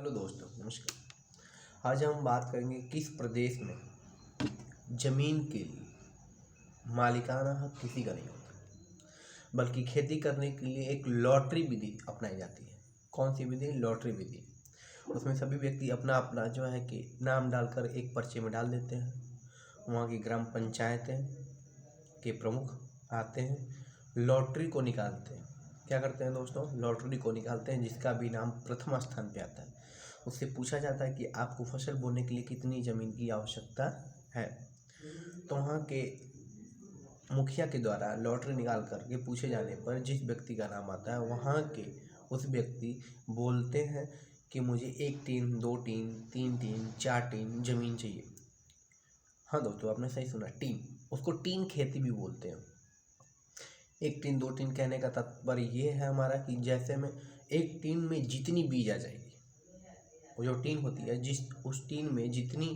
Hello दोस्तों, नमस्कार। आज हम बात करेंगे किस प्रदेश में जमीन के लिए मालिकाना हक किसी का नहीं होता, बल्कि खेती करने के लिए एक लॉटरी विधि अपनाई जाती है। कौन सी विधि? लॉटरी विधि। उसमें सभी व्यक्ति अपना अपना जो है कि नाम डालकर एक पर्चे में डाल देते हैं। वहाँ की ग्राम पंचायतें के प्रमुख आते हैं, लॉटरी को निकालते हैं। क्या करते हैं दोस्तों? लॉटरी को निकालते हैं। जिसका भी नाम प्रथम स्थान पे आता है उससे पूछा जाता है कि आपको फसल बोने के लिए कितनी ज़मीन की आवश्यकता है। तो वहाँ के मुखिया के द्वारा लॉटरी निकाल करके पूछे जाने पर जिस व्यक्ति का नाम आता है वहाँ के उस व्यक्ति बोलते हैं कि मुझे 1 टीन, 2 टीन, 3 टीन, 4 टीन ज़मीन चाहिए। हाँ दोस्तों, आपने सही सुना, टीन। उसको टीन खेती भी बोलते हैं। 1 टीन 2 टीन कहने का तात्पर्य ये है हमारा कि जैसे में 1 टीन में जितनी बीज आ जाएगी, वो जो टीन होती है उस टीन में जितनी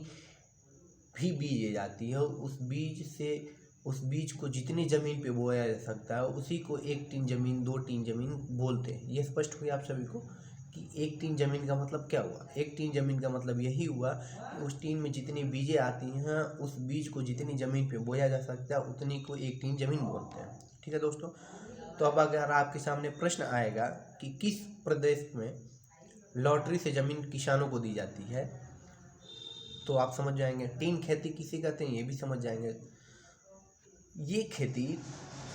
भी बीज जाती है उस बीज को जितनी ज़मीन पे बोया जा सकता है उसी को 1 टीन ज़मीन, 2 टीन ज़मीन बोलते हैं। ये स्पष्ट हुई आप सभी को कि 1 टीन ज़मीन का मतलब क्या हुआ। 1 टीन ज़मीन का मतलब यही हुआ कि उस टीन में जितनी बीजें आती हैं उस बीज को जितनी ज़मीन पे बोया जा सकता है उतनी को 1 टीन ज़मीन बोलते हैं। ठीक है दोस्तों। तो अब अगर आपके सामने प्रश्न आएगा कि किस प्रदेश में लॉटरी से ज़मीन किसानों को दी जाती है, तो आप समझ जाएंगे। टीन खेती किसे कहते हैं ये भी समझ जाएंगे। ये खेती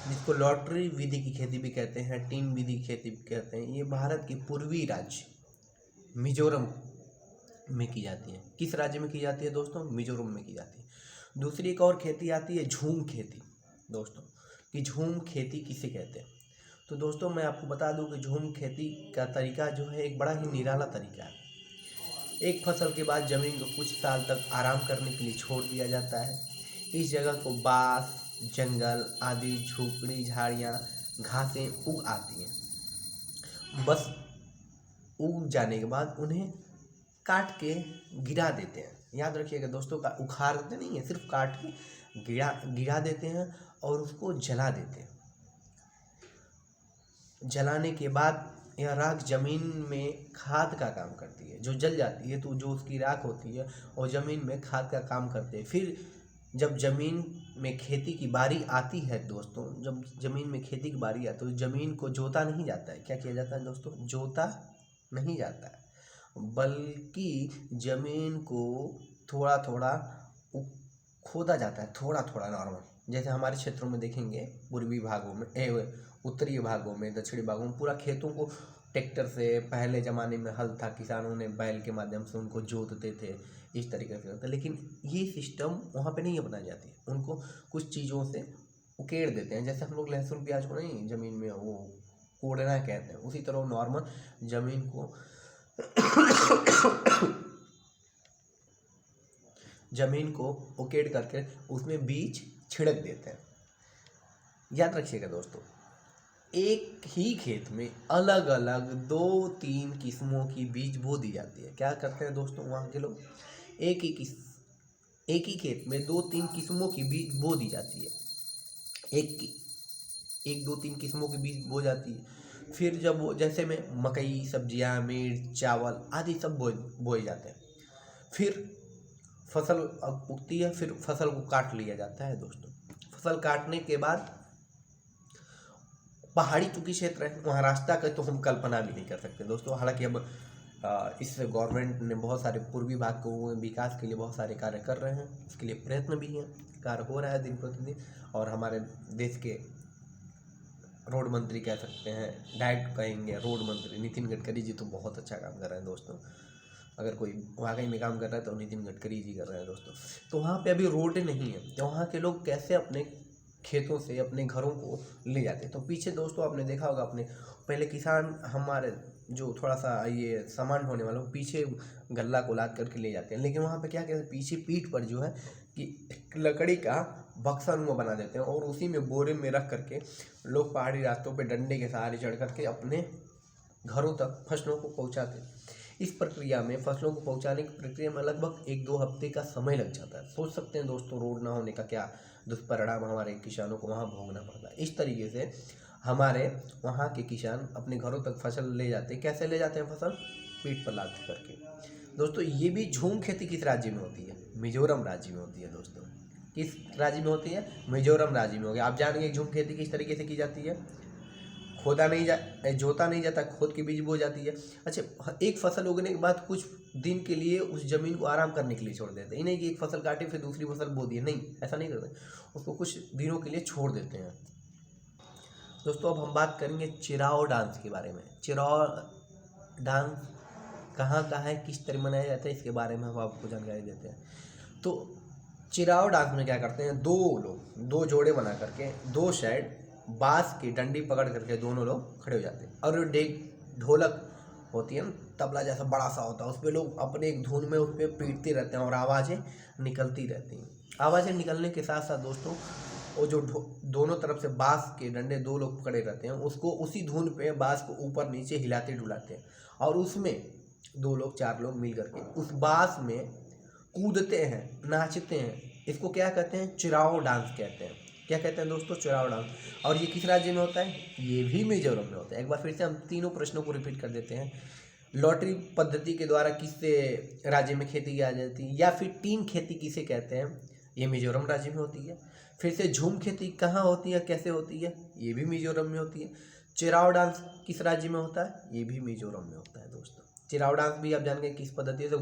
जिसको लॉटरी विधि की खेती भी कहते हैं, टीन विधि की खेती भी कहते हैं, ये भारत के पूर्वी राज्य मिजोरम में की जाती है। किस राज्य में की जाती है दोस्तों? मिजोरम में की जाती है। दूसरी एक और खेती आती है झूम खेती दोस्तों, कि झूम खेती किसे कहते हैं। तो दोस्तों मैं आपको बता दूं कि झूम खेती का तरीका जो है एक बड़ा ही निराला तरीका है। एक फसल के बाद ज़मीन को कुछ साल तक आराम करने के लिए छोड़ दिया जाता है। इस जगह को बाँस, जंगल आदि झोपड़ी, झाड़ियाँ, घासें उग आती हैं। बस उग जाने के बाद उन्हें काट के गिरा देते हैं। याद रखिएगा दोस्तों, का उखाड़ते नहीं है, सिर्फ काट के गिरा देते हैं और उसको जला देते हैं। जलाने के बाद यह राख जमीन में खाद का काम करती है। जो जल जाती है तो जो उसकी राख होती है और ज़मीन में खाद का काम करते हैं। फिर जब ज़मीन में खेती की बारी आती है दोस्तों, जब ज़मीन में खेती की बारी आती है तो ज़मीन को जोता नहीं जाता है। क्या किया जाता है दोस्तों? जोता नहीं जाता है, बल्कि ज़मीन को थोड़ा थोड़ा खोदा जाता है, थोड़ा थोड़ा नॉर्मल। जैसे हमारे क्षेत्रों में देखेंगे, पूर्वी भागों में उत्तरी भागों में, दक्षिणी भागों में पूरा खेतों को ट्रैक्टर से, पहले ज़माने में हल था, किसानों ने बैल के माध्यम से उनको जोतते थे, इस तरीके से होता है। लेकिन ये सिस्टम वहाँ पे नहीं अपनाई जाती। उनको कुछ चीज़ों से उकेड़ देते हैं। जैसे हम लोग लहसुन प्याज को नहीं ज़मीन में वो कोड़ना कहते हैं, उसी तरह नॉर्मल ज़मीन को ज़मीन को उकेड़ करके उसमें बीज छिड़क देते हैं। याद रखिएगा दोस्तों, एक ही खेत में अलग अलग 2-3 किस्मों की बीज बो दी जाती है। क्या करते हैं दोस्तों वहाँ के लोग? एक ही खेत में 2-3 किस्मों की बीज बो दी जाती है। एक 2-3 किस्मों की बीज बो जाती है। फिर जब वो, जैसे में मकई, सब्जियां, मिर्च, चावल आदि सब बोए जाते हैं। फिर फसल उगती है, फिर फसल को काट लिया जाता है दोस्तों। फसल काटने के बाद पहाड़ी चूंकि क्षेत्र है, वहाँ रास्ता का तो हम कल्पना भी नहीं कर सकते दोस्तों। हालांकि अब इस गवर्नमेंट ने बहुत सारे पूर्वी भाग को विकास के लिए बहुत सारे कार्य कर रहे हैं, इसके लिए प्रयत्न भी हैं, कार्य हो रहा है दिन प्रतिदिन। और हमारे देश के रोड मंत्री कह सकते हैं, डायरेक्ट कहेंगे रोड मंत्री नितिन गडकरी जी तो बहुत अच्छा काम कर रहे हैं दोस्तों। अगर कोई वाकई में काम कर रहा है तो नितिन गडकरी जी कर रहे हैं दोस्तों। तो वहाँ पे अभी रोड नहीं है, तो वहाँ के लोग कैसे अपने खेतों से अपने घरों को ले जाते हैं। तो पीछे दोस्तों आपने देखा होगा, अपने पहले किसान हमारे जो थोड़ा सा ये सामान होने वाला पीछे गल्ला को लाद करके ले जाते हैं। लेकिन वहाँ पे क्या कहते हैं, पीछे पीठ पर जो है कि लकड़ी का बक्सा नुमा बना देते हैं और उसी में बोरे में रख करके लोग पहाड़ी रास्तों पे डंडे के सहारे चढ़ करके अपने घरों तक फसलों को पहुँचाते हैं। इस प्रक्रिया में, फसलों को पहुंचाने की प्रक्रिया में लगभग 1-2 हफ्ते का समय लग जाता है। सोच सकते हैं दोस्तों रोड ना होने का क्या दुष्परिणाम हमारे किसानों को वहाँ भोगना पड़ता है। इस तरीके से हमारे वहाँ के किसान अपने घरों तक फसल ले जाते हैं। कैसे ले जाते हैं फसल? पीठ पर लाद करके। दोस्तों ये भी झूम खेती किस राज्य में होती है? मिजोरम राज्य में होती है दोस्तों। किस राज्य में होती है? मिजोरम राज्य में होगी। आप जानेंगे झूम खेती किस तरीके से की जाती है। जोता नहीं जाता, खोद के बीज बो जाती है। अच्छा, एक फसल उगने के बाद कुछ दिन के लिए उस जमीन को आराम करने के लिए छोड़ देते हैं। नहीं कि एक फसल काटे फिर दूसरी फसल बो दिए, नहीं, ऐसा नहीं करते, उसको कुछ दिनों के लिए छोड़ देते हैं। दोस्तों अब हम बात करेंगे चिराओ डांस के बारे में। चिराओ डांस कहाँ का है, किस तरह मनाया जाता है, इसके बारे में हम आपको जानकारी देते हैं। तो चिराओ डांस में क्या करते हैं, दो जोड़े बना करके दो साइड बांस की डंडी पकड़ करके दोनों लोग खड़े हो जाते हैं, और ढोलक होती है ना, तबला जैसा बड़ा सा होता है, उस पर लोग अपने एक धुन में उस पर पीटते रहते हैं और आवाज़ें निकलती रहती हैं। आवाज़ें निकलने के साथ साथ दोस्तों वो जो दोनों तरफ से बांस के डंडे दो लोग पकड़े रहते हैं, उसको उसी धुन पे बांस को ऊपर नीचे हिलाते डुलाते हैं, और उसमें दो लोग चार लोग मिल करके उस बांस में कूदते हैं, नाचते हैं। इसको क्या कहते हैं? चिराओ डांस कहते हैं। क्या कहते हैं दोस्तों? चिराओ डांस। और ये किस राज्य में होता है? ये भी मिजोरम में होता है। एक बार फिर से हम तीनों प्रश्नों को रिपीट कर देते हैं। लॉटरी पद्धति के द्वारा किस राज्य में खेती की जाती है, या फिर टीम खेती किसे कहते हैं? ये मिजोरम राज्य में होती है। फिर से झूम खेती कहाँ होती है, कैसे होती है? ये भी मिजोरम में होती है। चिराओ डांस किस राज्य में होता है? ये भी मिजोरम में होता है दोस्तों। चिराओ डांस भी आप जान गए किस पद्धति से,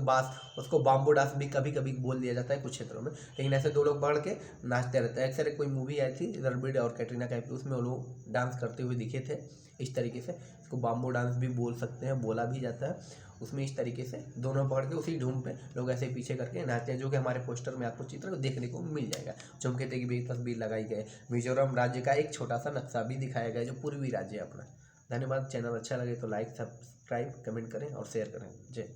उसको बाम्बो डांस भी कभी कभी बोल दिया जाता है कुछ क्षेत्रों में, लेकिन ऐसे दो लोग बढ़ के नाचते रहते हैं। अक्सर कोई मूवी आई थी रणबीर और कैटरीना कैफ की, उसमें वो लोग डांस करते हुए दिखे थे इस तरीके से। इसको बाम्बो डांस भी बोल सकते हैं, बोला भी जाता है। उसमें इस तरीके से दोनों पकड़ के उसी धूम पे लोग ऐसे पीछे करके नाचते हैं, जो कि हमारे पोस्टर में आपको चित्र देखने को मिल जाएगा। झूम खेती की भी तस्वीर लगाई गई। मिजोरम राज्य का एक छोटा सा नक्शा भी दिखाया गया, जो पूर्वी राज्य है अपना। धन्यवाद। चैनल अच्छा लगे तो लाइक, सब्सक्राइब, कमेंट करें और शेयर करें। जय।